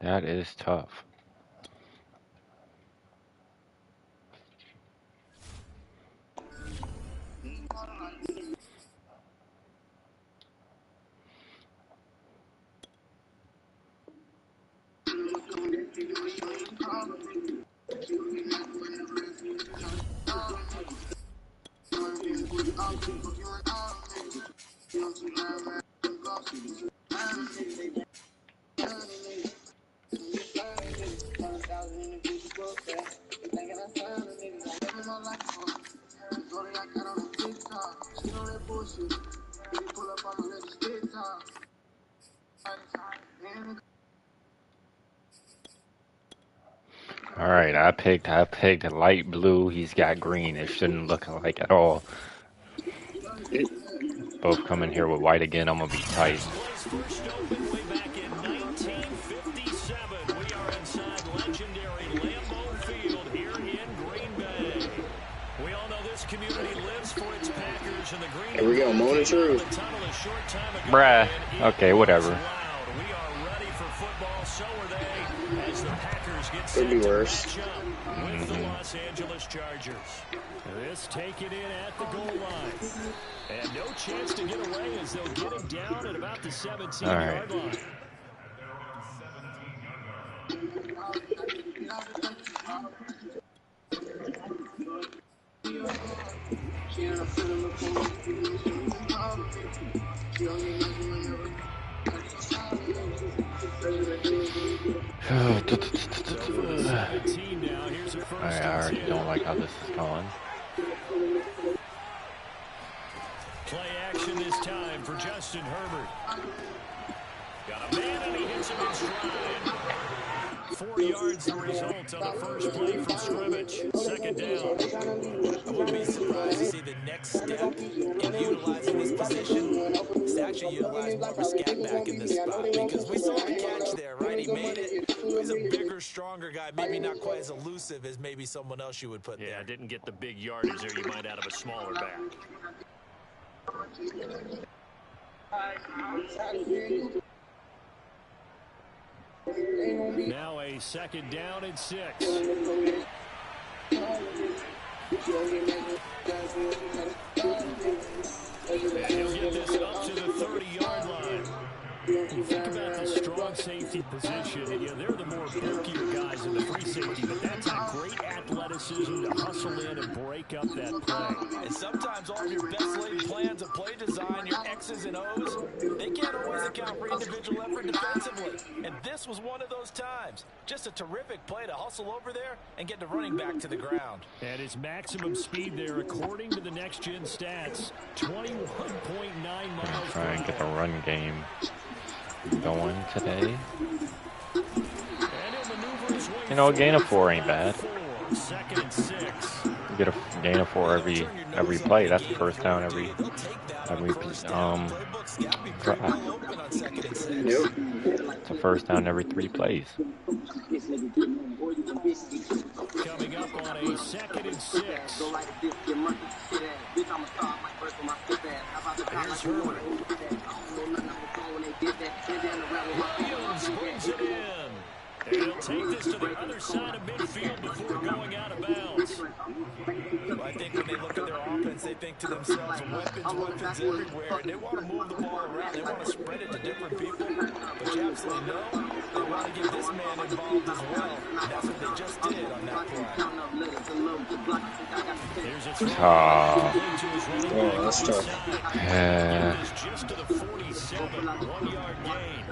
That is tough. All right, I picked light blue. He's got green. It shouldn't look like at all. Both come in here with white again. I'm gonna be tight. First opened way back in 1957. We are inside legendary Lambeau Field here in Green Bay. We all know this community lives for its Packers, and the Green Bay. Here we go, moment of truth. Bruh. Okay, whatever. We are ready for football. So are they. As the Packers get Could be worse. With the Los Angeles Chargers. This taken in at the goal line. And no chance to get away as they'll get him down at about the 17-yard line. I already don't like how this is going. Play action this time for Justin Herbert. Got a man and he hits him in stride. 4 yards the result on the first play from scrimmage. Second down. I wouldn't be surprised to see the next step in utilizing this position is to actually utilize more of a scat back in this spot, because we saw the catch there, right? He made it. He's a bigger, stronger guy, maybe not quite as elusive as maybe someone else you would put there. Yeah, didn't get the big yardage there you might out of a smaller back. Now a second down and 6. And he'll get this up to the 30-yard line. You think about the strong safety position, and they're the more bulkier guys in the free safety, but that's a great athleticism to hustle in and break up that play. And sometimes all of your best laid plans of play design, your X's and O's, they can't always account for individual effort defensively. And this was one of those times. Just a terrific play to hustle over there and get the running back to the ground. At his maximum speed there, according to the next-gen stats, 21.9 miles per hour. Try and get the run game going today. You know, a gain of 4 ain't bad. Second and 6. You get a gain of 4 every play. That's the first down every drive. Yep. It's a first down every 3 plays. Coming up on a second and 6. Here's Herbert. Williams brings it in. And He'll take this to the other side of midfield before going out of bounds. Well, I think when they look at their offense, they think to themselves, weapons everywhere. And they want to move the ball around. They want to spread it to different people. But you absolutely know they want to get this man involved as well. And that's what they just did on that play. There's a throw. Oh, that's tough. Just to the 47, 1-yard gain.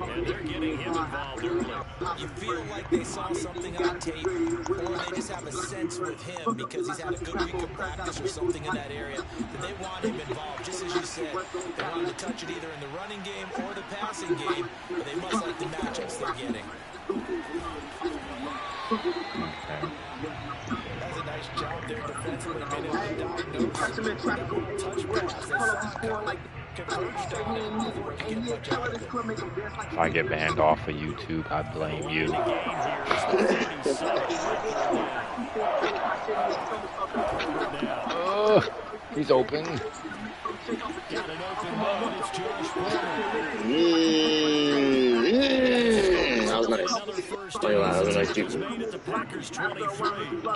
And they're getting him involved early. You feel like they saw something on tape, or they just have a sense with him because he's had a good week of practice or something in that area, that they want him involved, just as you said. They want him to touch it either in the running game or the passing game, but they must like the matchups they're getting. That's a nice job there defensively. Made it a diagnose. Touch pass. They saw it coming. Converged on it before he could get much out of it. If I get banned off of YouTube, I blame you. He's open. Got an open man. It's Josh Palmer. That was nice. That was a nice dude. Made it the Packers 23.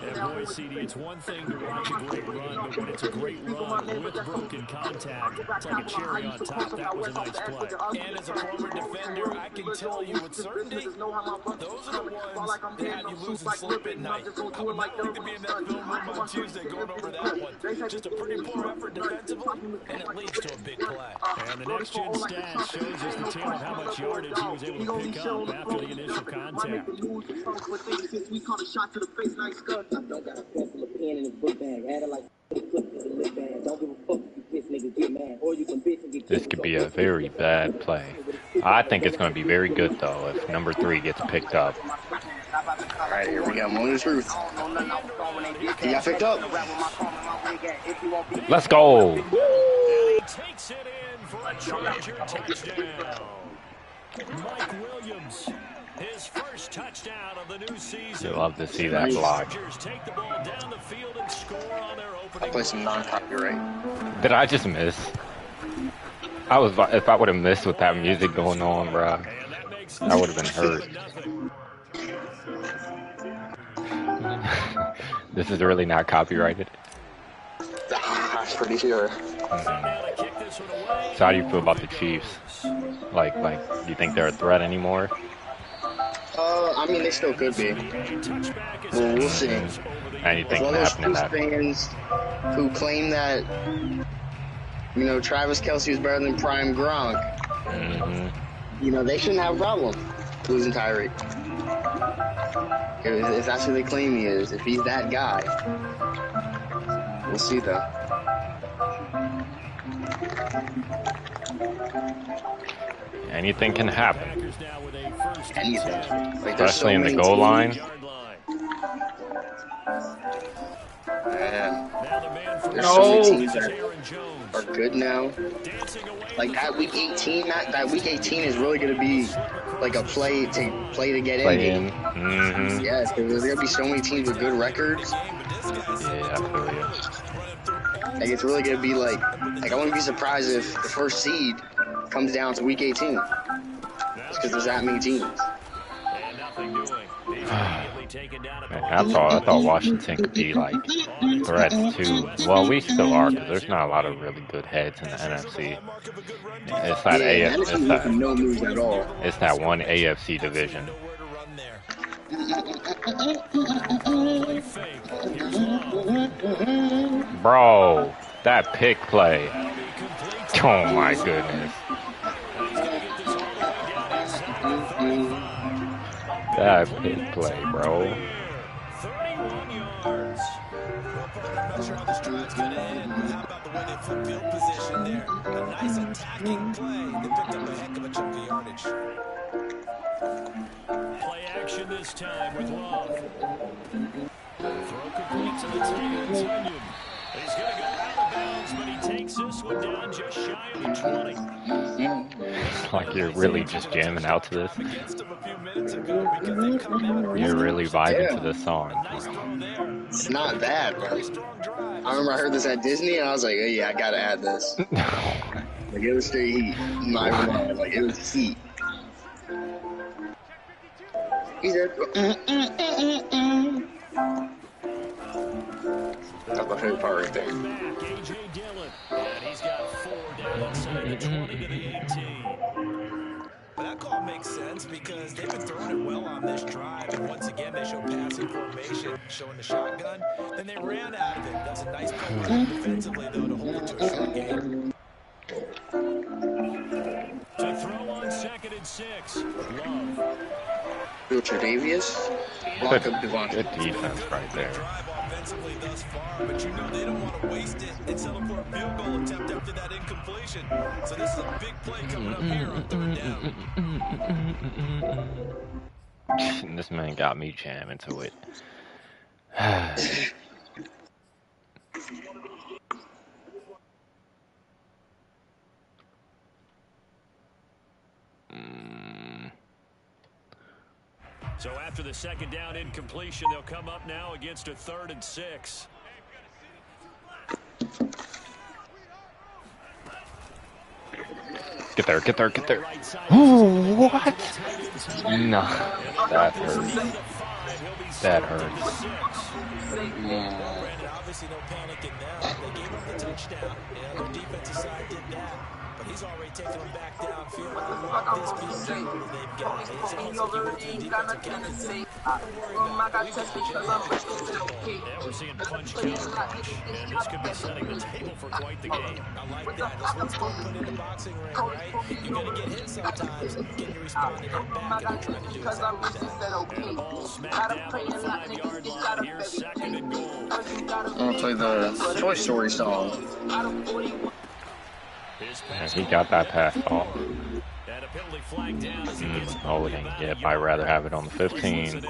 And boy, CD, it's one thing to watch a great run, but when it's a great run with broken contact, it's like a cherry on top. That was a nice play. And as a former defender, I can tell you with certainty, those are the ones that have you lose and sleep at night. I would not like to be in that film room on Tuesday going over that one. Just a pretty poor effort defensively, and it leads to a big play. And the next gen stat shows us the tale of how much yardage he was able to pick up after the initial contact. This could be a very bad play. I think it's going to be very good, though, if number 3 gets picked up. All right, here we go. Moment of truth. He got picked up. Let's go. And he takes it in for a Charger touchdown. Mike Williams, his first touchdown of the new season. You love to see that block. Chargers take the ball down the field and score on their I'll opening play some non-copyright. Did I just miss? If I would have missed with that music going on, bro, I would have been hurt. This is really not copyrighted. I'm pretty sure. So how do you feel about the Chiefs? Like, do you think they're a threat anymore? I mean, they still could be. Well, we'll see. Anything One can of those happen in that. fans who claim that, Travis Kelce is better than Prime Gronk, they shouldn't have a problem losing Tyreek. If that's who they claim he is, if he's that guy, we'll see though. Anything can happen. Anything. Like, Especially in the goal line. Man, there's so many teams that are good now. Like that week 18, that week 18 is really going to be like a play to get in. Yes, because there's going to be so many teams with good records. Yeah, I feel you. Like it's really going to be like I wouldn't be surprised if the first seed comes down to week 18. Just because there's that many teams. I thought Washington could be like threats too. Well, we still are because there's not a lot of really good heads in the NFC. It's that no moves at all. It's that one AFC division. Bro, that pick play. Oh my goodness. That pick play, bro. 31 yards. I'm not sure how this drive's going to end. How about the way they flip field position there? A nice attacking play. They picked up a heck of a chunk of yardage. Play action this time with Love. Throw complete to the tight end, Tunyon. He's going to go out of bounds, but he takes this one down just shy of the 20. It's like you're really just jamming out to this. You're really vibing to this song. It's not bad, bro. I remember I heard this at Disney, and I was like, oh, yeah, I gotta add this. Like, it was straight heat. Not even lying. Like, it was heat. That's my favorite part right there. And he's got 4 down inside the 20 to the 18. But that call makes sense because they've been throwing it well on this drive, and once again they show passing formation, showing the shotgun. Then they ran out of it. That was a nice play defensively, though, to hold it to a short game. To throw on 2nd and 6. Love. Tre'Davious. Good defense right there. Drive offensively thus far, but you know they don't want to waste it and settle for a field goal attempt after that incompletion. So this is a big play coming up here on 3rd down. This man got me jamming to it. So after the 2nd down incompletion, they'll come up now against a 3rd and 6. Get there, get there, get there. Oh, what? No, that hurts. That hurts. Brandon, obviously no panicking now. They gave him the touchdown. Yeah, their defensive side did that. But he's already taking them back downfield. I love this piece they've got. It's almost like you went to the defensive captain. Yeah, we're seeing punch counter punch, and this could be setting the table for quite the game. I like that. That's what's going to put in the boxing ring, right? You're going to get hit sometimes. Can you respond and hit back? And they're trying to do exactly that. And the ball smacked down on the 5-yard line. Here's 2nd and goal. I'm gonna play the Toy Story song. And he got that pass off. And a penalty flag down as he gets Holding. Yep, I'd rather have it on the 15.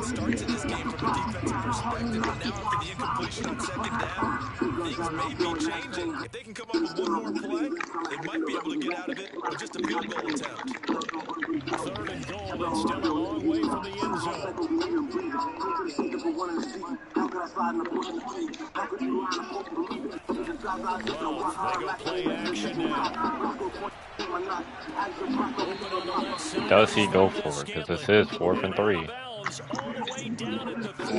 Start to this game from a defensive perspective, but now after the incompletion on 2nd down, things may be changing. If they can come up with one more play, they might be able to get out of it with just a field goal attempt. 3rd and goal, and still a long way from the end zone. They go play action now. Does he go for it? Because this is 4th and 3. All the way down at the 3.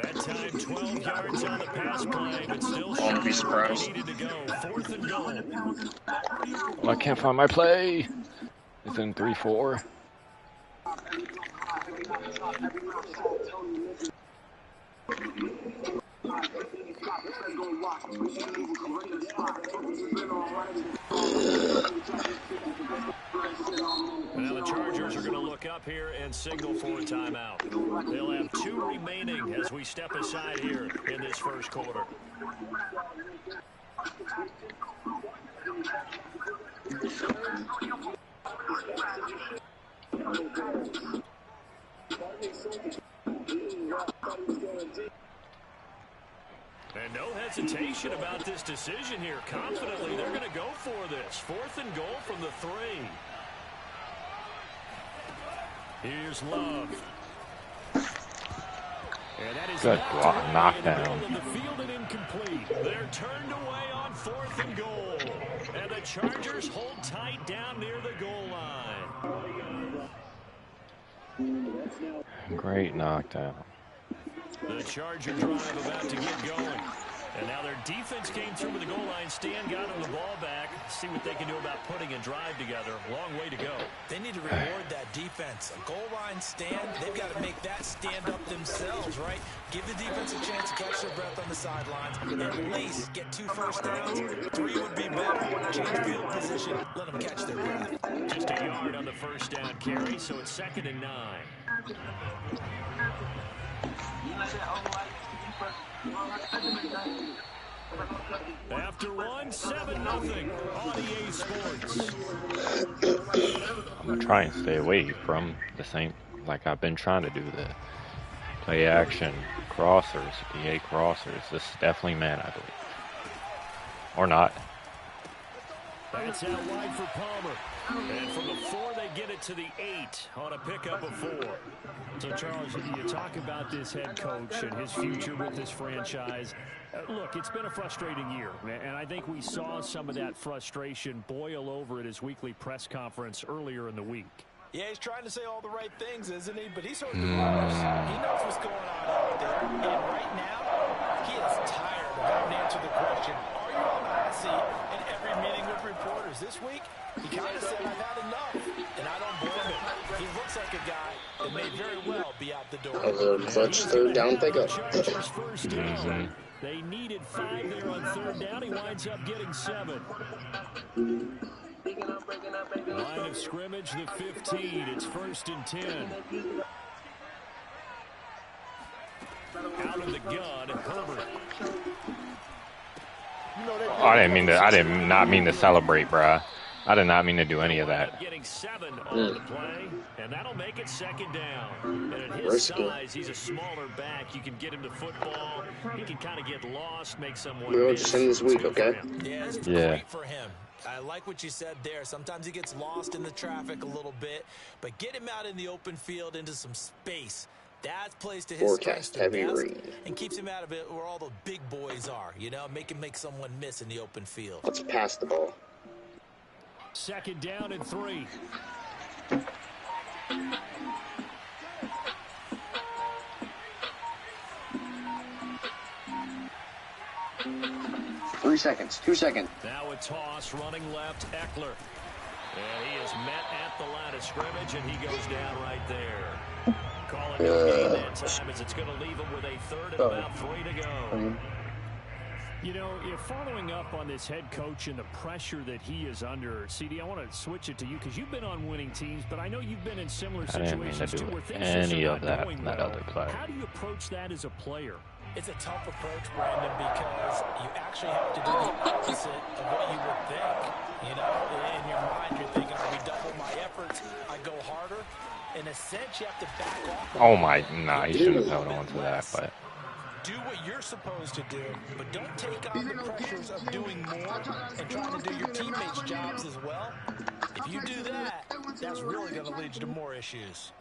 That time 12 yards on the pass play, but still Won't be surprised. needed to go. 4th and goal. Well, I can't find my play. It's in 3-4. Now the Chargers are going to look up here and signal for a timeout. They'll have 2 remaining as we step aside here in this first quarter. And no hesitation about this decision here. Confidently, they're going to go for this. 4th and goal from the 3. Here's Love. And that is Good block, knockdown. The field and incomplete. They're turned away on 4th and goal. And the Chargers hold tight down near the goal line. Great knockdown. The Charger drive about to get going. And now their defense came through with the goal line stand, got them the ball back. See what they can do about putting a drive together. Long way to go. They need to reward that defense. A goal line stand, they've got to make that stand up themselves, right? Give the defense a chance to catch their breath on the sidelines. At least get 2 first downs. 3 would be better. Change field position. Let them catch their breath. Just a yard on the first down carry, so it's 2nd and 9. After 1, 7-0 on EA Sports. I'm gonna try and stay away from the same, like I've been trying to do, the Play action. Crossers. EA crossers. This is definitely man, I believe. Or not. That's out wide for Palmer. And from the 4, they get it to the 8 on a pickup of 4. So, Charles, you talk about this head coach and his future with this franchise. Look, it's been a frustrating year, and I think we saw some of that frustration boil over at his weekly press conference earlier in the week. Yeah, he's trying to say all the right things, isn't he? But he's heard the rumors. He knows what's going on out there. And right now, he is tired of having to answer the question, are you on the hot seat in every meeting with reporters? This week, he kind of said, I've had enough. And I don't blame him. He looks like a guy that may very well be out the door. That was a clutch third down pickup. They needed 5 there on third down. He winds up getting 7. Line of scrimmage, the 15. It's 1st and 10. Out of the gun, Herbert. Oh, I did not mean to celebrate, bruh. I did not mean to do any of that. Getting 7 on the play, and that'll make it 2nd down. And at his size, he's a smaller back. You can get him to football. He can kind of get lost, make someone We'll miss. just send this week, okay? Yeah, it's great for him. I like what you said there. Sometimes he gets lost in the traffic a little bit, but get him out in the open field into some space. That plays to his strengths the best and keeps him out of it where all the big boys are. You know, make him make someone miss in the open field. Let's pass the ball. 2nd down and 3. Three seconds. 2 seconds. Now a toss running left, Eckler. And he is met at the line of scrimmage, and he goes down right there. Call it no gain that time as it's going to leave him with a 3rd and about 3 to go. You know, following up on this head coach and the pressure that he is under, CD, I want to switch it to you because you've been on winning teams, but I know you've been in similar situations too where things are not going well. How do you approach that as a player? It's a tough approach, Brandon, because you actually have to do the opposite of what you would think. You know, in your mind, you're thinking, I redouble my efforts, I go harder. In a sense, you have to back off. Oh my, nah, he shouldn't have held on to that, but. Do what you're supposed to do, but don't take on the pressures of doing more and trying to do your teammates' jobs as well. If you do that, that's really going to lead you to more issues.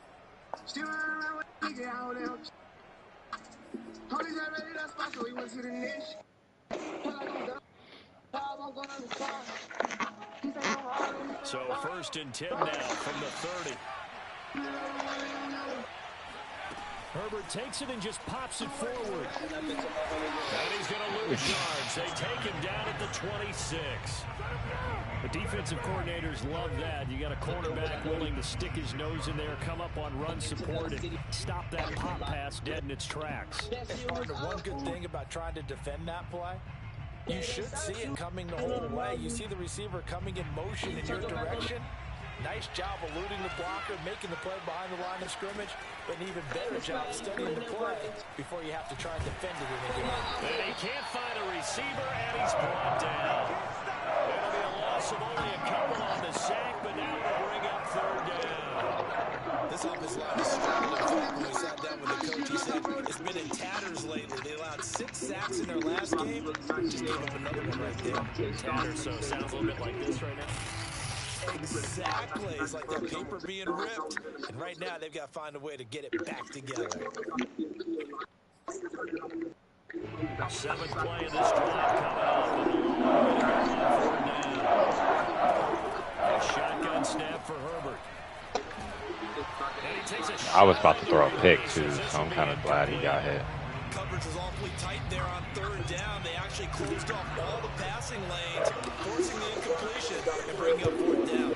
So 1st and 10 now from the 30. Herbert takes it and just pops it forward. And he's going to lose yards. They take him down at the 26. The defensive coordinators love that. You got a cornerback willing to stick his nose in there, come up on run support, and stop that pop pass dead in its tracks. One good thing about trying to defend that play, you should see it coming the whole way. You see the receiver coming in motion in your direction. Nice job eluding the blocker, making the play behind the line of scrimmage, but an even better job studying the play before you have to try and defend it in a game. And he can't find a receiver, and he's brought down. It'll be a loss of only a couple on the sack, but now we'll bring up 3rd down. This offensive line is struggling. In fact, when we sat down with the coach, he said it's been in tatters lately. They allowed 6 sacks in their last game. Just gave up another one right there. Tatters, so it sounds a little bit like this right now. Exactly. It's like that paper being ripped. And right now, they've got to find a way to get it back together. 7th play of this drive coming up. A shotgun snap for Herbert. And he takes a shot. I was about to throw a pick, too, so I'm kind of glad he got hit. Coverage was awfully tight there on 3rd down. They actually closed off all the passing lanes, forcing the incompletion and bringing up 4th down.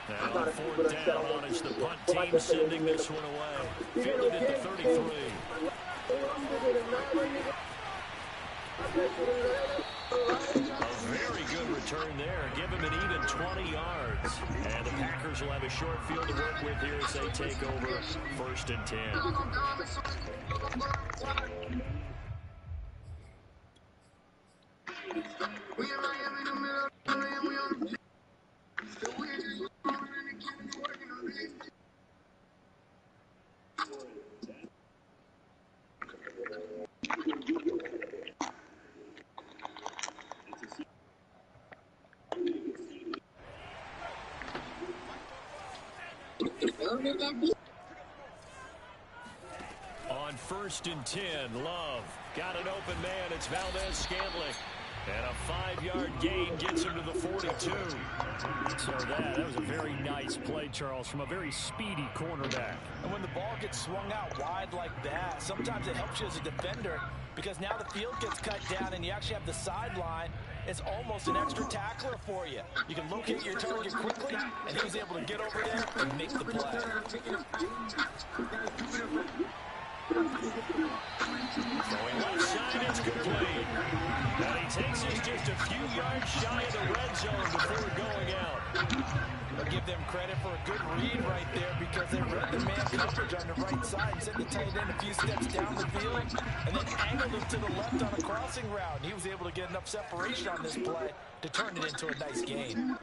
Now on 4th down, it's the punt team sending this one away. Fielded at the 33. A very good return there. Give him an even 20 yards. And the Packers will have a short field to work with here as they take over 1st and 10. On 1st and 10, Love got an open man. It's Valdez-Scantling. And a 5-yard gain gets him to the 42. So that was a very nice play, Charles, from a very speedy cornerback. And when the ball gets swung out wide like that, sometimes it helps you as a defender because now the field gets cut down and you actually have the sideline. It's almost an extra tackler for you. You can locate your target quickly, and he was able to get over there and make the play. Going left side, it's complete. And he takes us just a few yards shy of the red zone before going out. I'll give them credit for a good read right there because they read the man coverage on the right side and sent the tight end a few steps down the field and then angled him to the left on a crossing route. And he was able to get enough separation on this play to turn it into a nice gain.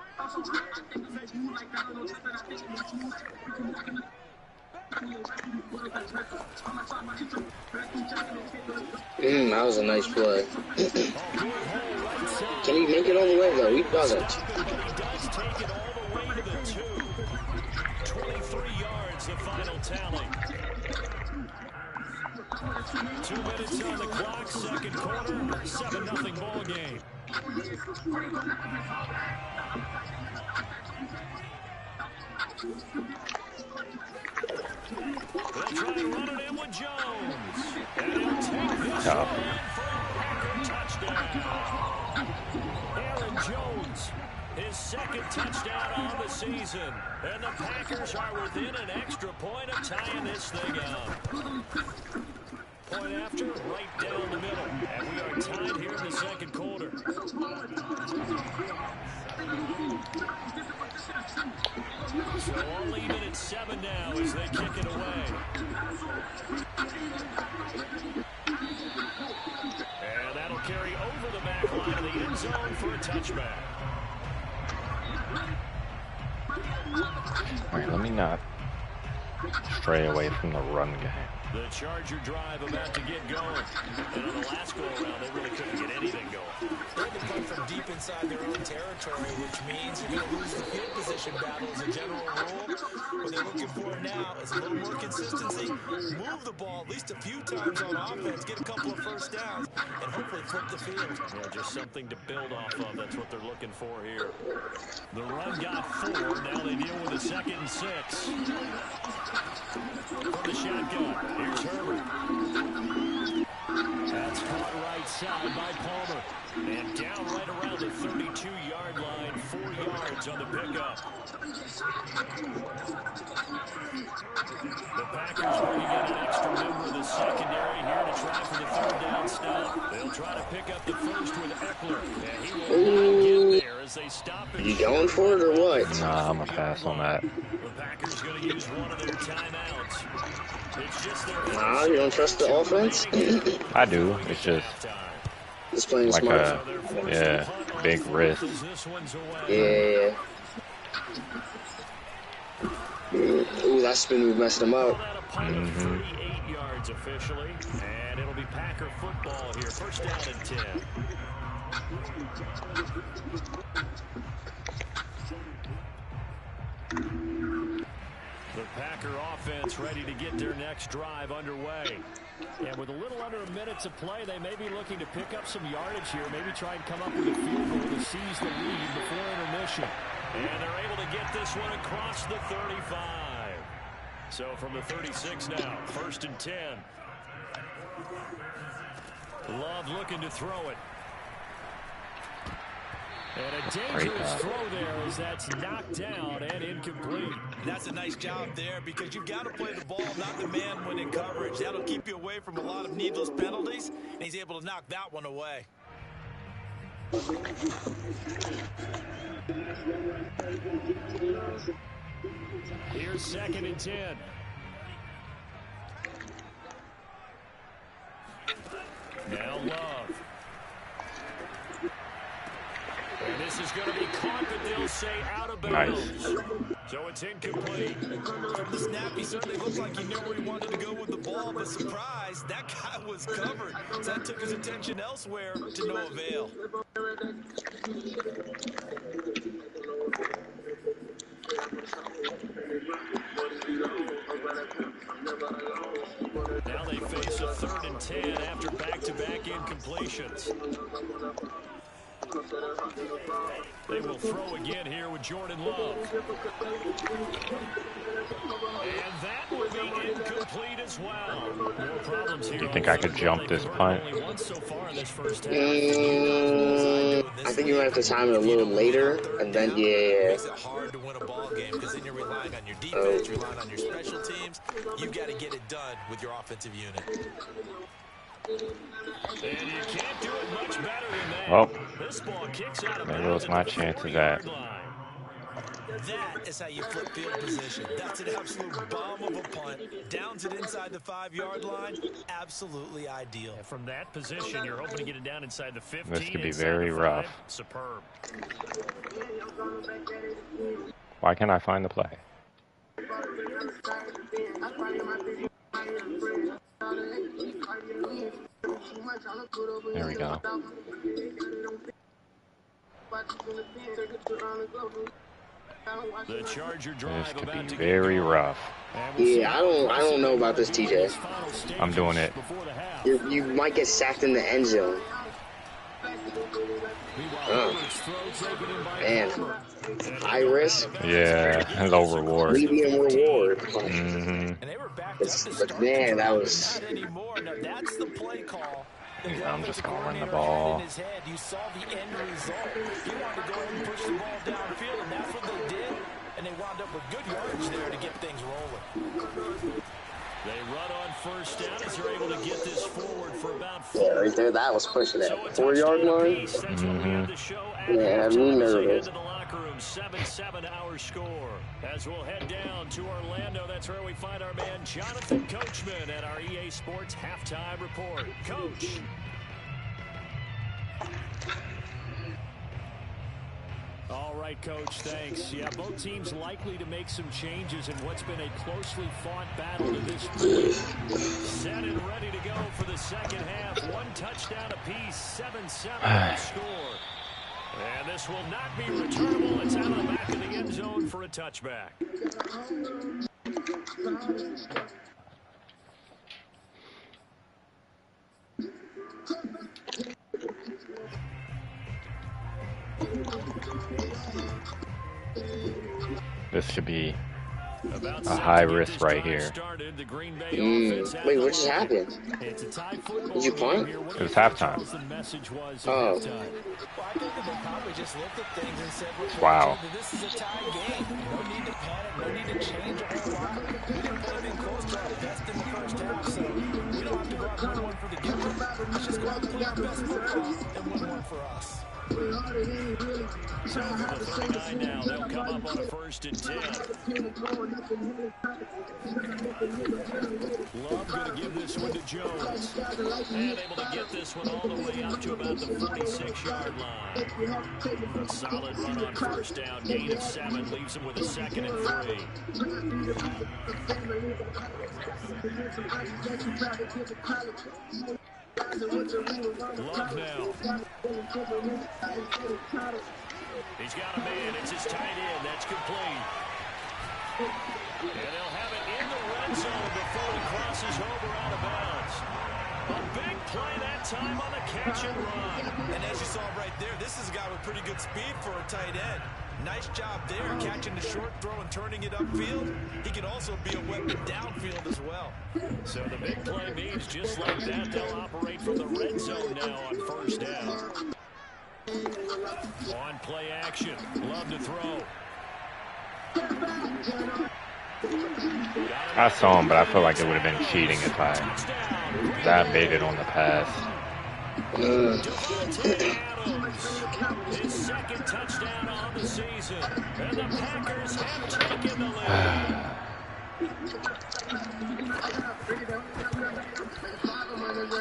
That was a nice play. Can he make it all the way, though? He doesn't. He does take it all the way to the 2. 23 yards, the final tally. 2 minutes on the clock, second quarter, 7-0 ball game. They'll try to run it in with Jones. And he'll take this one for a Packer touchdown. Aaron Jones, his second touchdown on the season. And the Packers are within an extra point of tying this thing up. Point after, right down the middle. And we are tied here in the second quarter. So only even at 7 now as they kick it away. And that'll carry over the back line of the end zone for a touchback. All right, let me not stray away from the run game. The Charger drive about to get going. And on the last go-around, they really couldn't get anything going. They had to come from deep inside their own territory, which means you're going to lose the field position battle as a general rule. What they're looking for now is a little more consistency, move the ball at least a few times on offense, get a couple of first downs, and hopefully flip the field. Yeah, just something to build off of. That's what they're looking for here. The run got 4. Now they deal with a 2nd and 6. From the shotgun. Here's Herbert. That's caught right side by Palmer. And down right around the 32-yard line, 4 yards on the pickup. The Packers going to get an extra member of the secondary here to try for the 3rd down stop. They'll try to pick up the first with Eckler. And he will not get there as they stop it. You going for it or what? Nah, I'm going to pass on that. The Packers going to use one of their timeouts. It's just their Nah, you don't trust the offense? I do. It's just playing like smart. a big risk. Yeah. Ooh, that spin move messed him up. 38 yards officially, and it'll be Packer football here. 1st down and 10. The Packer offense ready to get their next drive underway. And with a little under a minute to play, they may be looking to pick up some yardage here, maybe try and come up with a field goal to seize the lead before intermission. And they're able to get this one across the 35. So from the 36 now, 1st and 10. Love looking to throw it. And a dangerous throw there as that's knocked down and incomplete. That's a nice job there because you've got to play the ball, not the man when in coverage. That'll keep you away from a lot of needless penalties, and he's able to knock that one away. Here's 2nd and 10. Now Love. And this is going to be caught, but they'll say out of bounds. Nice. So it's incomplete. From the snap, he certainly looked like he knew where he wanted to go with the ball, but surprise, that guy was covered. So that took his attention elsewhere to no avail. 10 after back-to-back incompletions. They will throw again here with Jordan Love. And that will be incomplete as well. More problems here. You think I could jump this punt? Only one so far in this first half. I think you might have to time it a little later, and then it makes it hard to win a ball game because then you're relying on your defense, you're relying on your special teams. You've got to get it done with your offensive unit. And you can't do it much better than that. Well, this ball kicks out of there goes my chance of that. That is how you flip field position. That's an absolute bomb of a punt. Downs it inside the 5-yard line. Absolutely ideal. And from that position, you're hoping to get it down inside the 15. This could be very rough. Superb. Why can't I find the play? There we go. The Charger drive this could about be to very rough. Yeah, I don't know about this, TJ. I'm doing it. You might get sacked in the end zone. Man, high risk. Yeah, low reward. Medium reward. Mm-hmm. But man, that was. That's the play call. I'm just gonna run the ball. You saw the end result. He wanted to go ahead and push the ball downfield, and that's what they did. And they wound up with good yardage there to get things rolling. They run on first down as they're able to get this forward for about 4. Yeah, right there, that was pushing it. 4-yard line. Mm-hmm. Yeah, had me nervous. 7-7 our score. As we'll head down to Orlando, that's where we find our man Jonathan Coachman at our EA Sports Halftime Report. Coach. All right, Coach, thanks. Yeah, both teams likely to make some changes in what's been a closely fought battle to this point. Set and ready to go for the second half. 1 touchdown apiece, 7-7 our score. And this will not be returnable. It's out of the back of the end zone for a touchback. This should be a high risk right here. Wait, what just happened? Did you punt? It was halftime. Oh. Wow. This is a tie game. No need to panic. No need to change a whole lot. We didn't play anything close to our best in the first half, so we don't have to go out and win one for the giver. Let's just go out and play our best football and win one for us. So from the 39 now, they'll come up on a 1st and 10. Love going to give this one to Jones. And able to get this one all the way out to about the 46-yard line. A solid run on 1st down, gain of 7, leaves him with a 2nd and 3. Love now. He's got a man. It's his tight end. That's complete. And they'll have it in the red zone before it crosses over out of bounds. A big play that time on the catch and run. And as you saw right there, this is a guy with pretty good speed for a tight end. Nice job there, catching the short throw and turning it upfield. He can also be a weapon downfield as well. So the big play means just like that, they'll operate from the red zone now on 1st down. On play action, Love to throw. I saw him, but I feel like it would have been cheating if I baited on the pass. His 2nd touchdown on the season. And the Packers have taken the lead.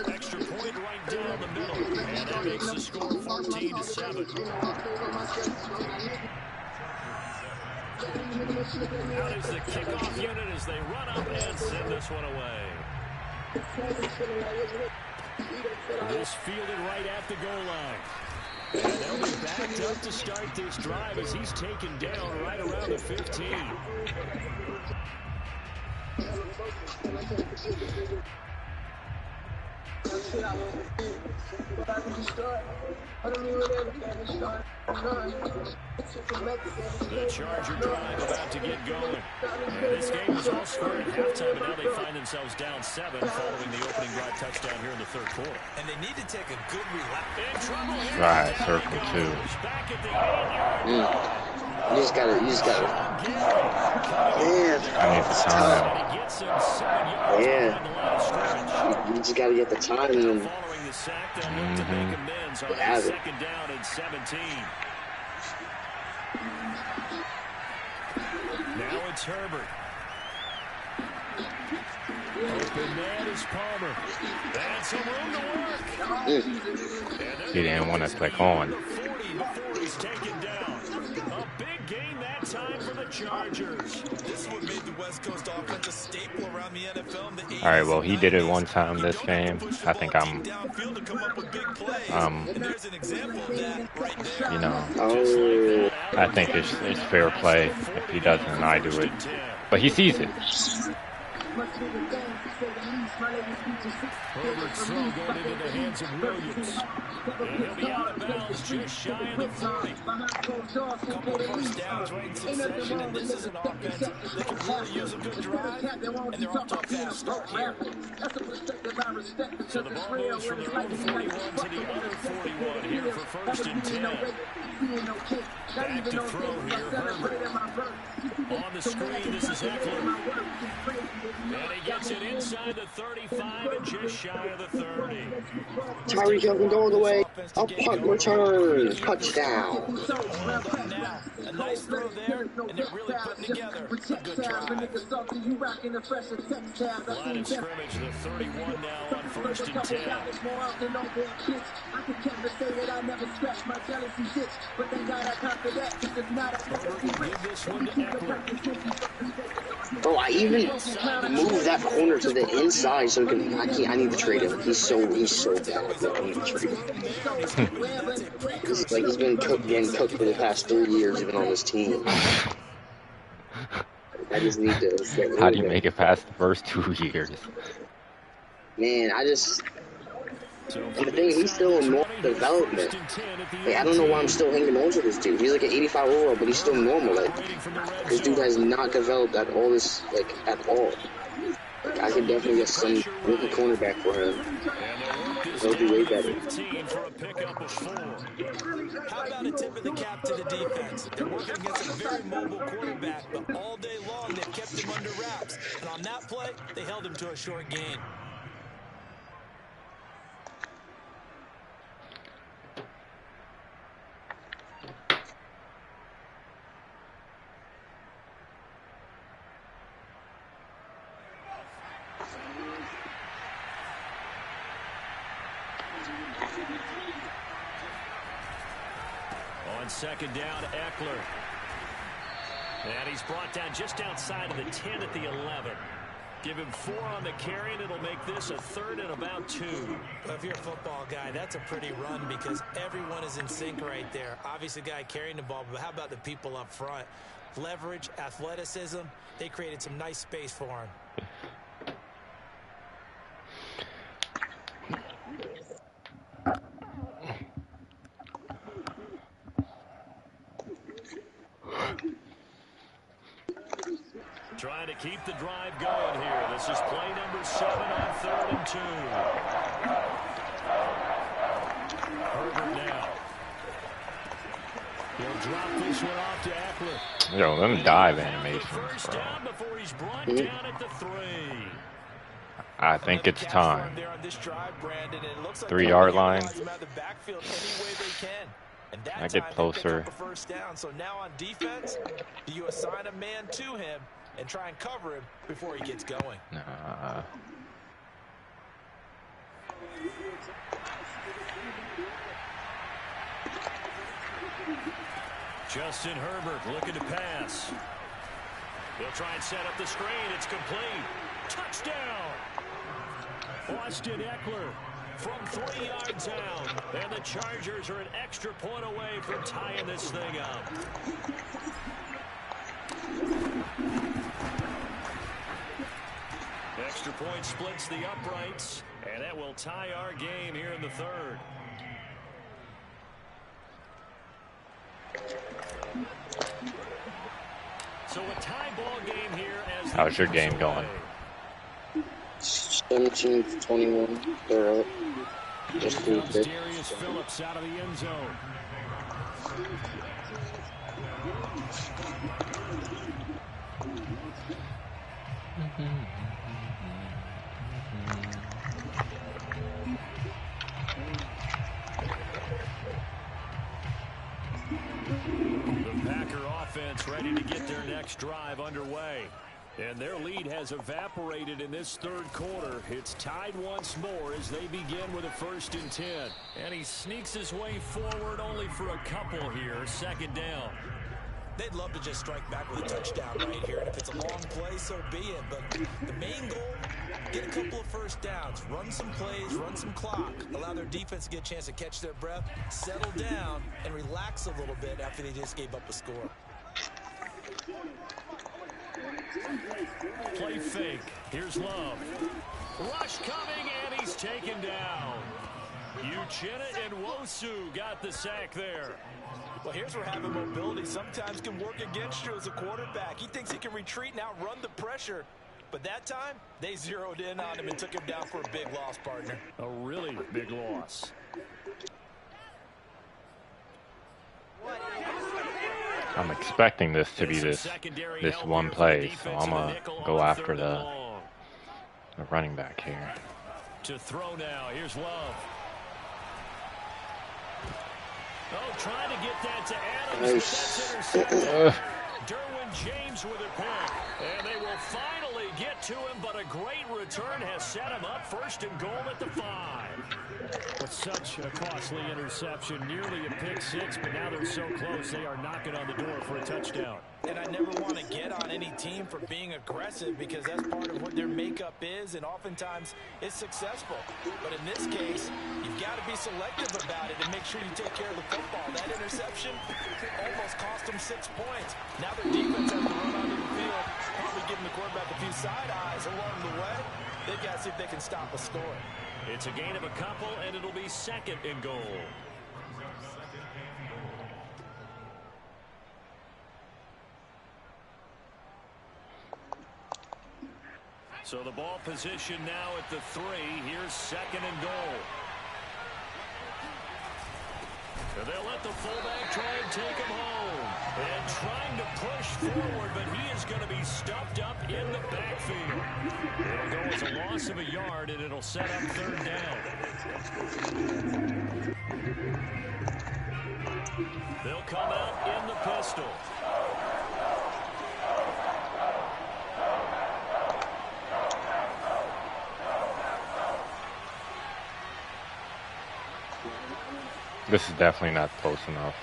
Extra point right down the middle. And that makes the score 14-7. Out is the kickoff unit as they run up and send this one away. This fielded right at the goal line. And they'll be backed up to start this drive as he's taken down right around the 15. The Charger drive about to get going. And this game was all square at halftime, and now they find themselves down 7 following the opening drive touchdown here in the third quarter. And they need to take a good relax. In trouble here. Right, circle 2. Back at the 8-yard line. You just gotta. Man, I need the time. Yeah. You just gotta get the time and then Following the sack, they'll look to make amends on have it. second down and 17. Now it's Herbert. Open man is Palmer. That's some room to work. He didn't want to click on. 40 before he's taken down. A big gain that time for the Chargers. This is what made the West Coast offense a staple around the NFL in the 80s. All right, well, he did it one time this game. I think I'm, you know, I think it's fair play. If he doesn't, I do it. But he sees it. Herbert's throw going into the hands of Williams. And he'll be out of bounds just shy of the 30. A couple of first downs right in succession, and this is an offense that can really use a good drive, and they're off to a fast start here. So the ball moves from their own 41 to the other 41 here for first and 10. Back to throw here, Herbert. On the screen, this is Eckler. And he gets it inside the 35 and just shy of the 30. Tyreek Hill can go all the way. A punt return. Touchdown. A nice throw there, and they're really putting together a good drive. Line of scrimmage, the 31 now on first and 10. Herbert will give this one to Eckler. Bro, I even moved that corner to the inside so I need to trade him. He's so bad. I need to trade him. He's been getting cooked for the past 3 years even on this team. I just need to get How do you make it past the first 2 years? Man, and the thing, he's still in normal development. Like, I don't know why I'm still hanging on to this dude. He's like an 85 overall, but he's still normal. Like, this dude has not developed at all. Like, I could definitely get some rookie cornerback for him. He'll be way better. How about a tip of the cap to the defense? They're working against a very mobile quarterback, but all day long they've kept him under wraps. And on that play, they held him to a short gain. Second down, Eckler. And he's brought down just outside of the 10 at the 11. Give him 4 on the carry, and it'll make this a 3rd and about 2. Well, if you're a football guy, that's a pretty run because everyone is in sync right there. Obviously, the guy carrying the ball, but how about the people up front? Leverage, athleticism, they created some nice space for him. Trying to keep the drive going here. This is play number 7 on 3rd and 2. Herbert now. He'll drop this one off to Eckler. Yo, them dive animations, First bro. down before he's brought down at the 3. I think it's time. 3-yard line. I get closer. So now on defense, do you assign a man to him and try and cover him before he gets going? Nah. Justin Herbert looking to pass. He'll try and set up the screen. It's complete. Touchdown! Austin Eckler from 3 yards out. And the Chargers are an extra point away from tying this thing up. Extra point splits the uprights. And that will tie our game here in the third. So a tie ball game here. As how's your game going? 17-21. They're up. Just Darius Phillips out of the end zone. The Packer offense ready to get their next drive underway. And their lead has evaporated in this third quarter. It's tied once more as they begin with a 1st and 10. And he sneaks his way forward only for a couple here. 2nd down. They'd love to just strike back with a touchdown right here. And if it's a long play, so be it. But the main goal, get a couple of 1st downs. Run some plays, run some clock. Allow their defense to get a chance to catch their breath, settle down, and relax a little bit after they just gave up a score. Play fake. Here's Love. Rush coming, and he's taken down. Uchenna and Nwosu got the sack there. Well, here's where having mobility sometimes can work against you as a quarterback. He thinks he can retreat and outrun the pressure. But that time, they zeroed in on him and took him down for a big loss, partner. A really big loss. I'm expecting this to be this one play, so I'm going to go after the running back here. To throw now. Here's Love. Oh, trying to get that to Adams. That's intercepted. Derwin James with a pick. And they will finally get to him, but a great return has set him up 1st and goal at the 5. With such a costly interception, nearly a pick 6, but now they're so close they are knocking on the door for a touchdown. And I never want to get on any team for being aggressive because that's part of what their makeup is, and oftentimes it's successful. But in this case, you've got to be selective about it and make sure you take care of the football. That interception almost cost them 6 points. Now their defense has to run onto the field, probably giving the quarterback a few side eyes along the way. They've got to see if they can stop a score. It's a gain of a couple, and it'll be 2nd and goal. So the ball position now at the 3. Here's 2nd and goal. And they'll let the fullback try and take him home. And trying to push forward, but he is going to be stuffed up in the backfield. It'll go as a loss of a yard, and it'll set up 3rd down. They'll come out in the pistol. This is definitely not close enough.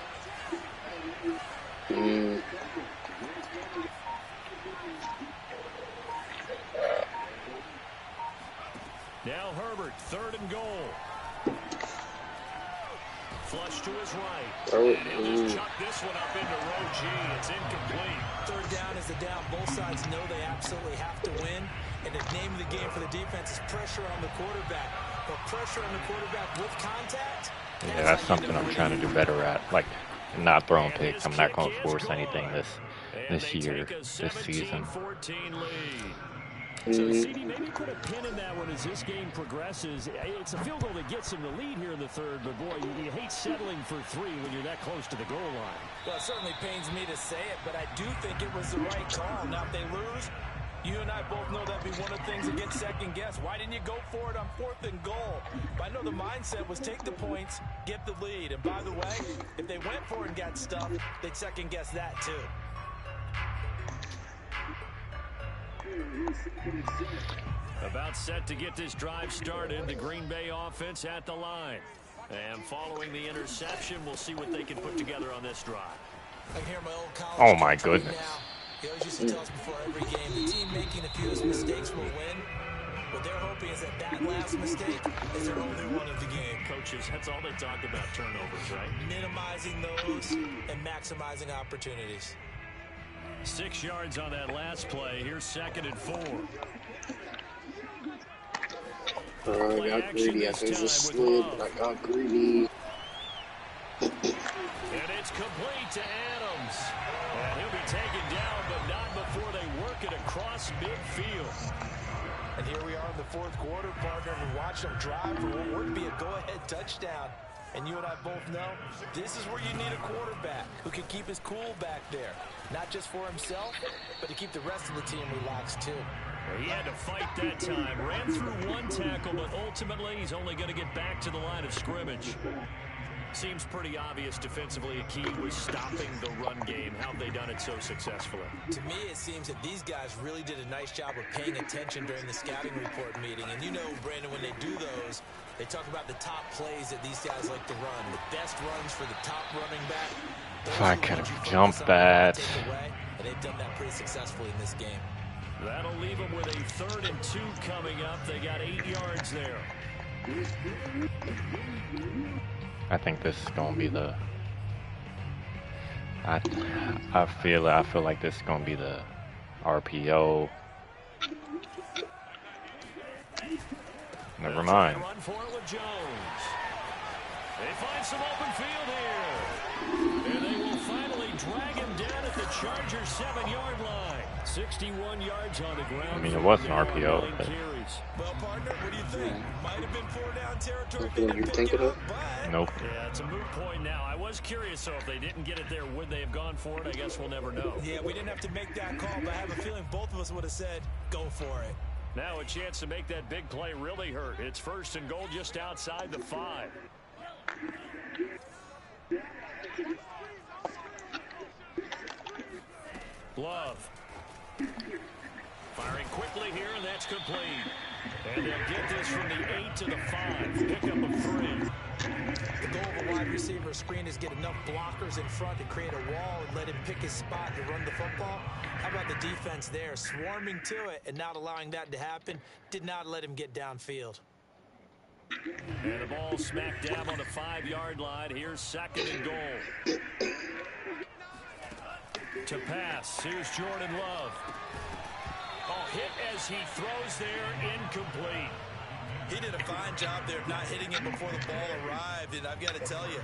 Now Herbert, 3rd and goal. Flush to his right. And he'll just chuck this one up into row G. It's incomplete. 3rd down is the down. Both sides know they absolutely have to win. And the name of the game for the defense is pressure on the quarterback. But pressure on the quarterback with contact. Yeah, that's something I'm trying to do better at. Like, not throwing picks. I'm not going to force anything this year, this season. So, CD, maybe put a pin in that one as this game progresses. It's a field goal that gets him the lead here in the third, but boy, you hate settling for 3 when you're that close to the goal line. Well, it certainly pains me to say it, but I do think it was the right call. Now, if they lose, you and I both know that'd be one of the things that gets second guess. Why didn't you go for it on 4th and goal? But I know the mindset was take the points, get the lead. And by the way, if they went for it and got stuffed, they'd second guess that too. About set to get this drive started, the Green Bay offense at the line. And following the interception, we'll see what they can put together on this drive. I hear my old college Oh my goodness. He always used to tell us before every game, the team making a few mistakes will win. What they're hoping is that last mistake is their only one of the game. Coaches, that's all they talk about, turnovers, right? Minimizing those and maximizing opportunities. 6 yards on that last play. Here's 2nd and 4. I got greedy. I could have just slid, but I got greedy. And it's complete to Adams. And he'll be taken down, but not before they work it across midfield. And here we are in the fourth quarter, partner. We watch them drive for what would be a go-ahead touchdown. And you and I both know this is where you need a quarterback who can keep his cool back there. Not just for himself, but to keep the rest of the team relaxed too. He had to fight that time. Ran through one tackle, but ultimately he's only going to get back to the line of scrimmage. Seems pretty obvious defensively a key was stopping the run game. How have they done it so successfully? To me, it seems that these guys really did a nice job of paying attention during the scouting report meeting. And you know, Brandon, when they do those, they talk about the top plays that these guys like to run. The best runs for the top running back. If I could have jumped that. And they've done that pretty successfully in this game. That'll leave them with a 3rd and 2 coming up. They got 8 yards there. I think this is gonna be the. I feel like this is gonna be the RPO. Never mind. Run for it with Jones. They find some open field here, and they will finally drag him down at the Chargers' 7-yard line. 61 yards on the ground. I mean, it was an RPO. But... Well, partner, what do you think? Might have been 4-down territory. What you thinking of? Nope. Yeah, it's a moot point now. I was curious, so if they didn't get it there, would they have gone for it? I guess we'll never know. Yeah, we didn't have to make that call, but I have a feeling both of us would have said, go for it. Now a chance to make that big play really hurt. It's 1st and goal just outside the 5. Love. Firing quickly here, and that's complete. And they'll get this from the 8 to the 5. Pickup of 3. The goal of a wide receiver screen is get enough blockers in front to create a wall and let him pick his spot to run the football. How about the defense there, swarming to it and not allowing that to happen? Did not let him get downfield. And the ball smack dab on the 5-yard line. Here's 2nd and goal. To pass, here's Jordan Love. Oh, hit as he throws there, incomplete. He did a fine job there of not hitting it before the ball arrived, and I've got to tell you,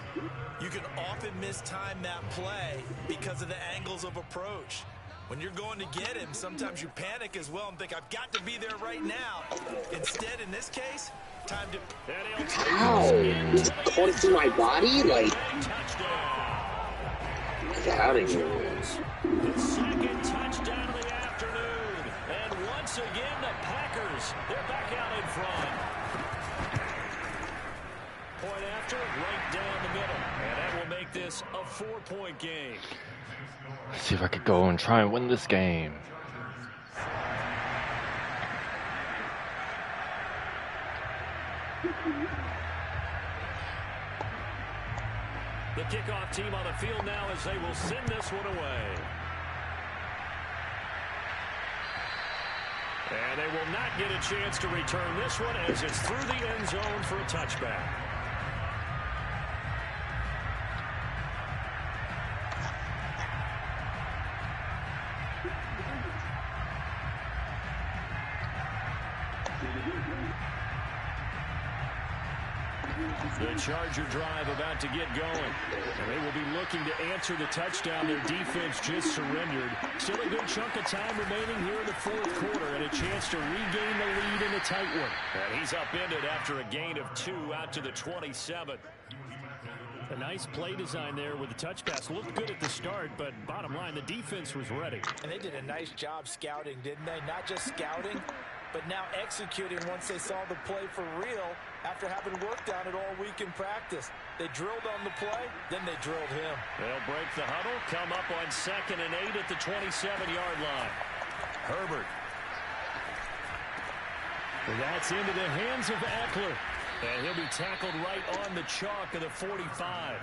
you can often mistime that play because of the angles of approach. When you're going to get him, sometimes you panic as well and think, I've got to be there right now. Instead, in this case, time to... Ow! Caught it through my body? Like... Get out of here. The 2nd touchdown of the afternoon. And once again, the Packers, they're back out in front. Point after, right down the middle. And that will make this a 4-point game. Let's see if I could go and try and win this game. The kickoff team on the field now as they will send this one away. And they will not get a chance to return this one as it's through the end zone for a touchback. The Charger drive about to get going. And they will be looking to answer the touchdown their defense just surrendered. Still a good chunk of time remaining here in the 4th quarter and a chance to regain the lead in a tight one. And he's upended after a gain of 2 out to the 27. A nice play design there with the touch pass. Looked good at the start, but bottom line, the defense was ready. And they did a nice job scouting, didn't they? Not just scouting, but now executing once they saw the play for real after having worked on it all week in practice. They drilled on the play, then they drilled him. They'll break the huddle, come up on 2nd and 8 at the 27-yard line. Herbert. And that's into the hands of Eckler. And he'll be tackled right on the chalk of the 45.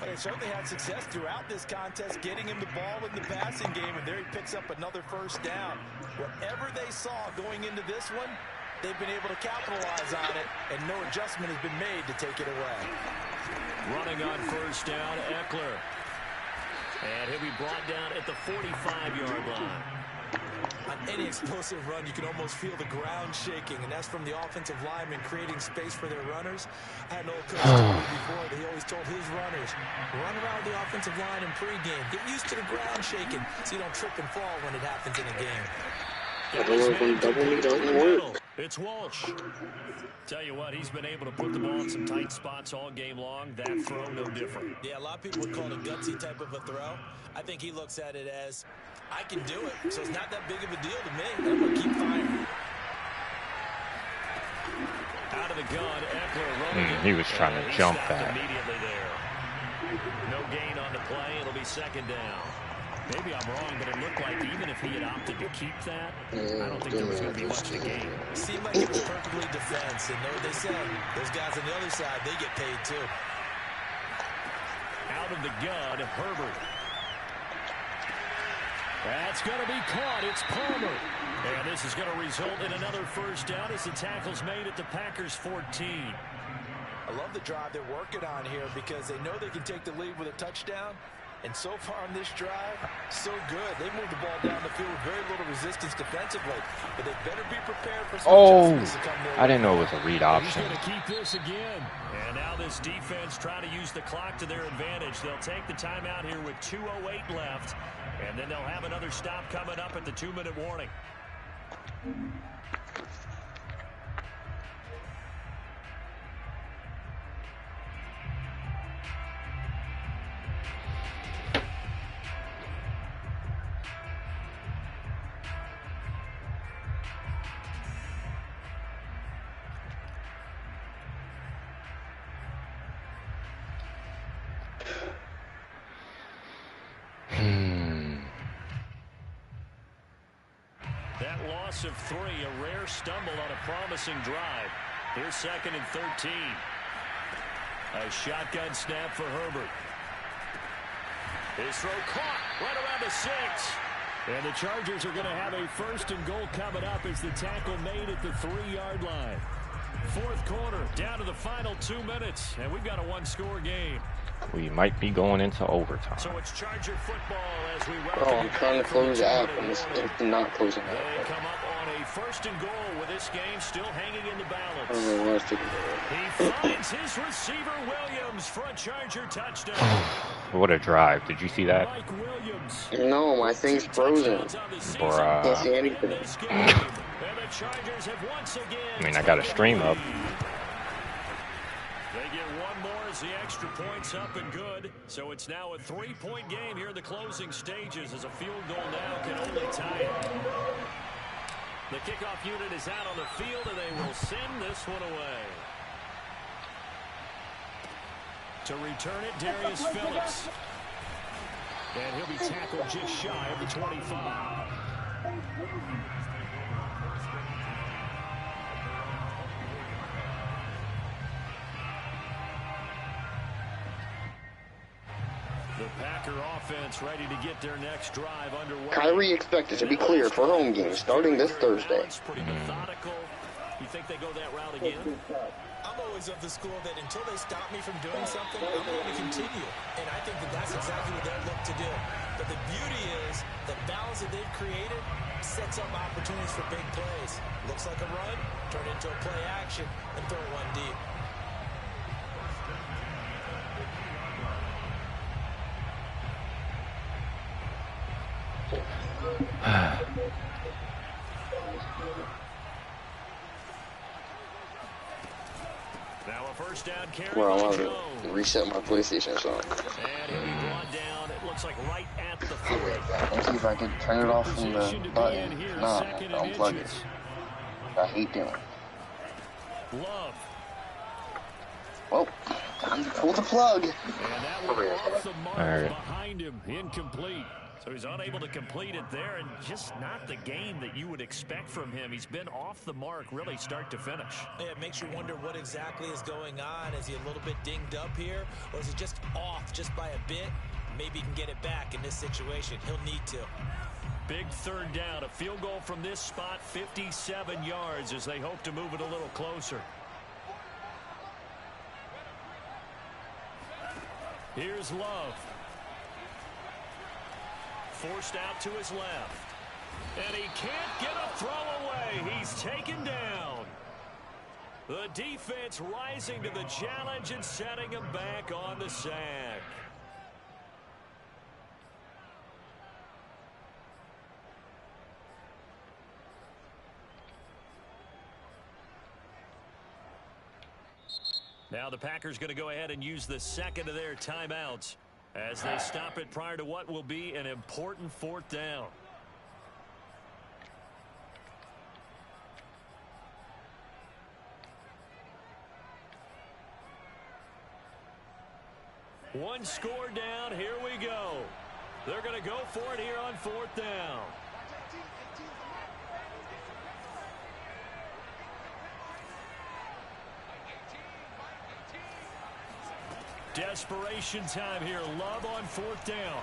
But they certainly had success throughout this contest, getting him the ball in the passing game, and there he picks up another 1st down. Whatever they saw going into this one, they've been able to capitalize on it, and no adjustment has been made to take it away. Running on 1st down, Eckler. And he'll be brought down at the 45-yard line. A any explosive run, you can almost feel the ground shaking, and that's from the offensive linemen creating space for their runners. I had an old coach tell me before that he always told his runners, run around the offensive line in pregame. Get used to the ground shaking so you don't trip and fall when it happens in a game. It's Walsh. Tell you what, he's been able to put the ball in some tight spots all game long. That throw, no different. Yeah, a lot of people would call it a gutsy type of a throw. I think he looks at it as, I can do it, so it's not that big of a deal to me. I'm going to keep firing. Out of the gun, Eckler running. He was trying to jump that. Immediately there. No gain on the play. It'll be second down. Maybe I'm wrong, but it looked like even if he had opted to keep that, I don't think there was going to be much to gain. It seemed like it was perfectly defense, and know what they said? Those guys on the other side, they get paid too. Out of the gun, Herbert. That's going to be caught. It's Palmer. And this is going to result in another first down as the tackle's made at the Packers' 14. I love the drive they're working on here because they know they can take the lead with a touchdown. And so far on this drive, so good. They moved the ball down the field with very little resistance defensively. But they better be prepared for some adjustments to come their way. I didn't know it was a read option. He's going to keep this again. And now this defense trying to use the clock to their advantage. They'll take the timeout here with 2:08 left. And then they'll have another stop coming up at the 2-minute warning. That loss of 3, a rare stumble on a promising drive. Here's 2nd and 13. A shotgun snap for Herbert. His throw caught right around the 6. And the Chargers are going to have a 1st and goal coming up as the tackle made at the 3-yard line. 4th quarter, down to the final 2 minutes, and we've got a 1-score game. We might be going into overtime. So it's Charger football as we I'm trying to close out, and it's not closing out. They come up on a 1st and goal with this game still hanging in the balance. I don't know why it's taking He finds his receiver Williams for a Charger touchdown. What a drive. Did you see that? Mike Williams. No, my thing's frozen. Bruh. Can't see anything. I mean, I got a stream up. They get one more as the extra point's up and good. So it's now a 3-point game here in the closing stages as a field goal now can only tie it. The kickoff unit is out on the field and they will send this one away. To return it, Darius Phillips. And he'll be tackled just shy of the 25. The Packer offense ready to get their next drive underway. Kyrie expected to be cleared for home games starting this Thursday. Pretty methodical. You think they go that route again? I'm always of the school that until they stop me from doing something, I'm going to continue. And I think that that's exactly what they're looking to do. But the beauty is the balance that they've created sets up opportunities for big plays. Looks like a run, turn it into a play action, and throw one deep. Now a first down carry. Well, I want to reset my PlayStation song. And he'll be brought down, it looks like right at the 3. Let's see if I can turn it off from the button. Nah, unplug it. I hate doing it. Love. Well, time to pull the plug. And that one off the mark behind him, incomplete. So he's unable to complete it there, and just not the game that you would expect from him. He's been off the mark, really start to finish. Yeah, it makes you wonder what exactly is going on. Is he a little bit dinged up here, or is he just off just by a bit? Maybe he can get it back in this situation. He'll need to. Big third down, a field goal from this spot, 57 yards as they hope to move it a little closer. Here's Love. Forced out to his left. And he can't get a throw away. He's taken down. The defense rising to the challenge and setting him back on the sack. Now the Packers going to go ahead and use the second of their timeouts as they stop it prior to what will be an important fourth down. One score down. Here we go. They're going to go for it here on fourth down. Desperation time here. Love on fourth down.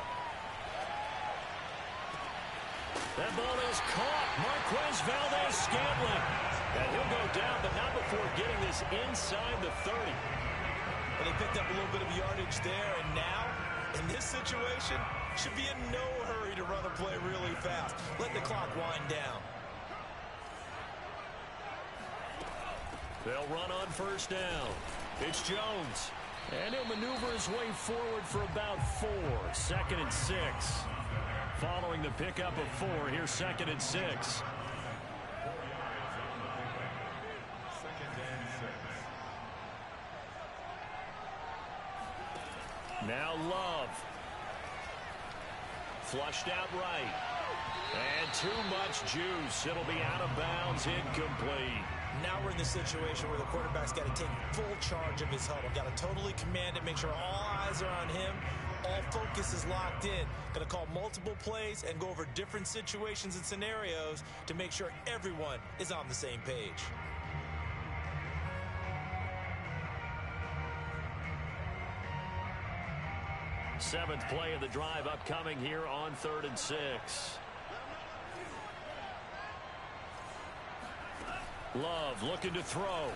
That ball is caught. Marquez Valdez-Scantling. And he'll go down, but not before getting this inside the 30. Well, they picked up a little bit of yardage there, and now, in this situation, should be in no hurry to run a play really fast. Let the clock wind down. They'll run on first down. It's Jones. And he'll maneuver his way forward for about 4. 2nd and 6. Following the pickup of 4, here's 2nd and 6. Now Love. Flushed out right. And too much juice. It'll be out of bounds, incomplete. Now we're in the situation where the quarterback's got to take full charge of his huddle. Got to totally command it, make sure all eyes are on him. All focus is locked in. Got to call multiple plays and go over different situations and scenarios to make sure everyone is on the same page. Seventh play of the drive upcoming here on 3rd and 6. Love looking to throw.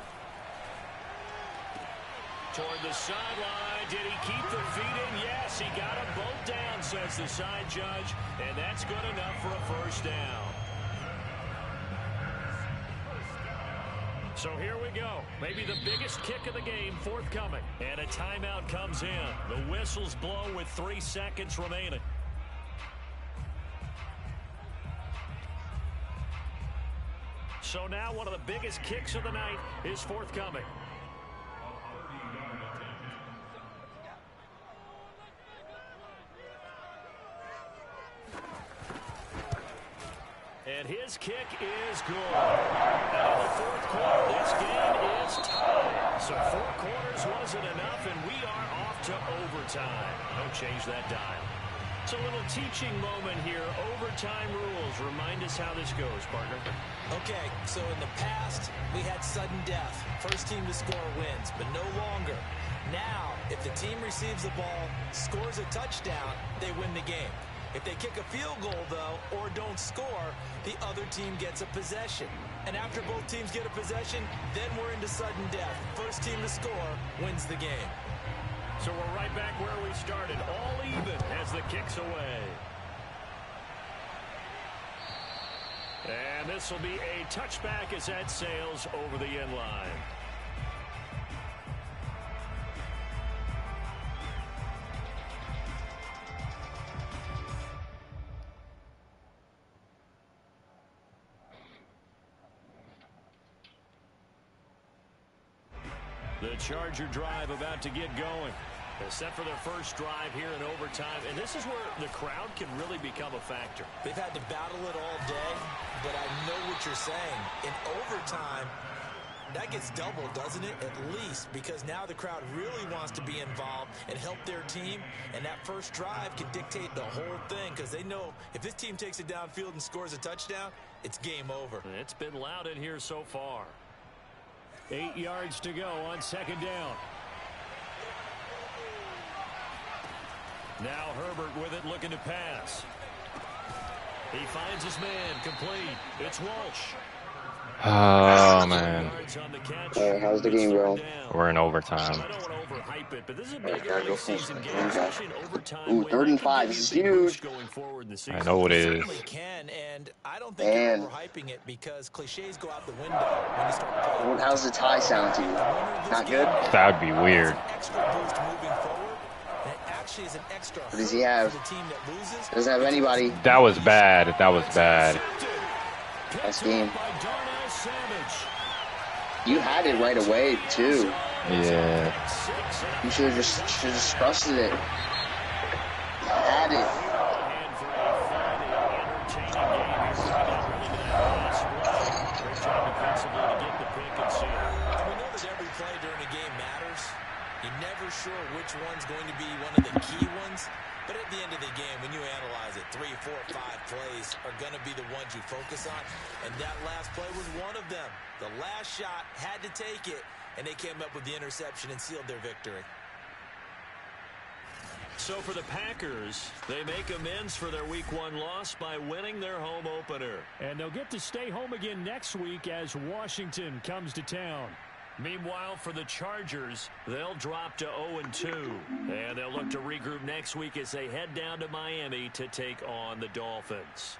Toward the sideline. Did he keep the feet in? Yes, he got them both down, says the side judge. And that's good enough for a first down. So here we go. Maybe the biggest kick of the game forthcoming. And a timeout comes in. The whistles blow with 3 seconds remaining. So now one of the biggest kicks of the night is forthcoming. And his kick is good. Now in the 4th quarter, this game is tied. So 4 quarters wasn't enough, and we are off to overtime. Don't change that dial. It's a little teaching moment here. Overtime rules. Remind us how this goes, partner. Okay, so in the past, we had sudden death. First team to score wins, but no longer. Now, if the team receives the ball, scores a touchdown, they win the game. If they kick a field goal, though, or don't score, the other team gets a possession. And after both teams get a possession, then we're into sudden death. First team to score wins the game. So we're right back where we started, all even as the kick's away. And this will be a touchback as that sails over the end line. The Charger drive about to get going. They're set for their first drive here in overtime. And this is where the crowd can really become a factor. They've had to battle it all day, but I know what you're saying. In overtime, that gets doubled, doesn't it? At least, because now the crowd really wants to be involved and help their team. And that first drive can dictate the whole thing because they know if this team takes it downfield and scores a touchdown, it's game over. It's been loud in here so far. 8 yards to go on 2nd down. Now Herbert with it, looking to pass. He finds his man, complete. It's Walsh. Oh man. How's the game going? We're in overtime. I don't want to overhype it, but this is a big Gotta early go first. season Here game, we go. especially an overtime Ooh, win. third That and can 5. give you This a is big boost huge. going forward in the I season. know it It is. certainly can, and I don't think And you're overhyping it because cliches go out the window when you start to play overtime. how's the tie sound to you? The winner of this Not game good? That'd be gets weird. an extra boost moving forward, and it actually is an extra What does he hurt have? for the team that loses. Doesn't have anybody. That was bad. That was bad. Nice game. You had it right away, too. Yeah. You should have just trusted it. You had it. And we know that every play during a game matters. You're never sure which one's going to be one of the key ones. But at the end of the game, when you analyze it, 3, 4, 5 plays are going to be the ones you focus on. And that last play was one of them. The last shot had to take it, and they came up with the interception and sealed their victory. So for the Packers, they make amends for their Week 1 loss by winning their home opener. And they'll get to stay home again next week as Washington comes to town. Meanwhile, for the Chargers, they'll drop to 0-2. And they'll look to regroup next week as they head down to Miami to take on the Dolphins.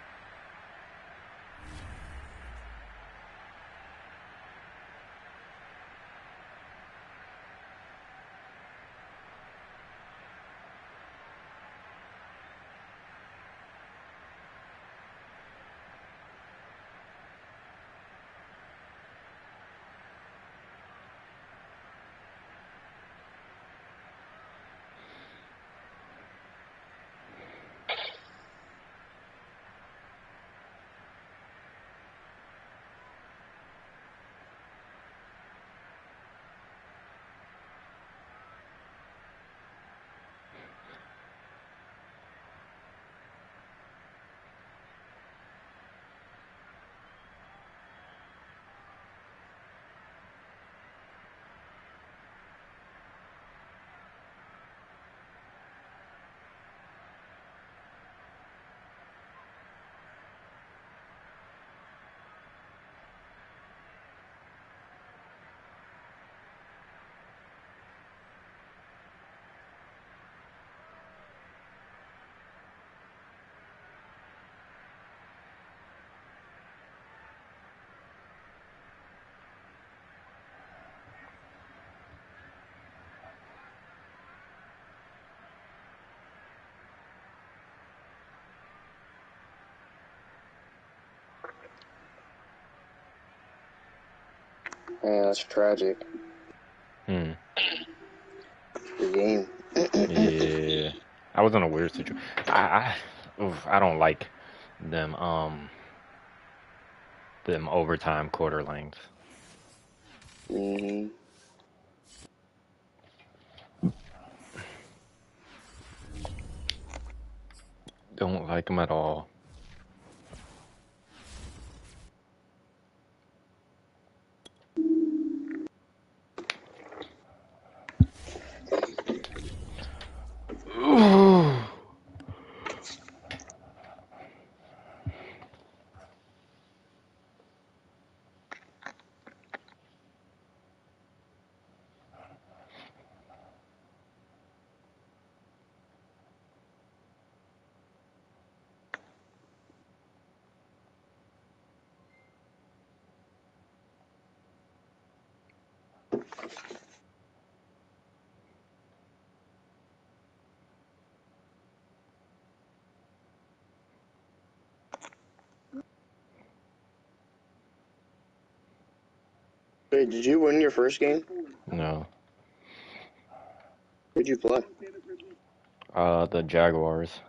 Man, that's tragic. Hmm. The game. Yeah. I was in a weird situation. I don't like them overtime quarter lengths. Mm-hmm. Don't like them at all. Hey, did you win your first game? No. Who'd you play? The Jaguars.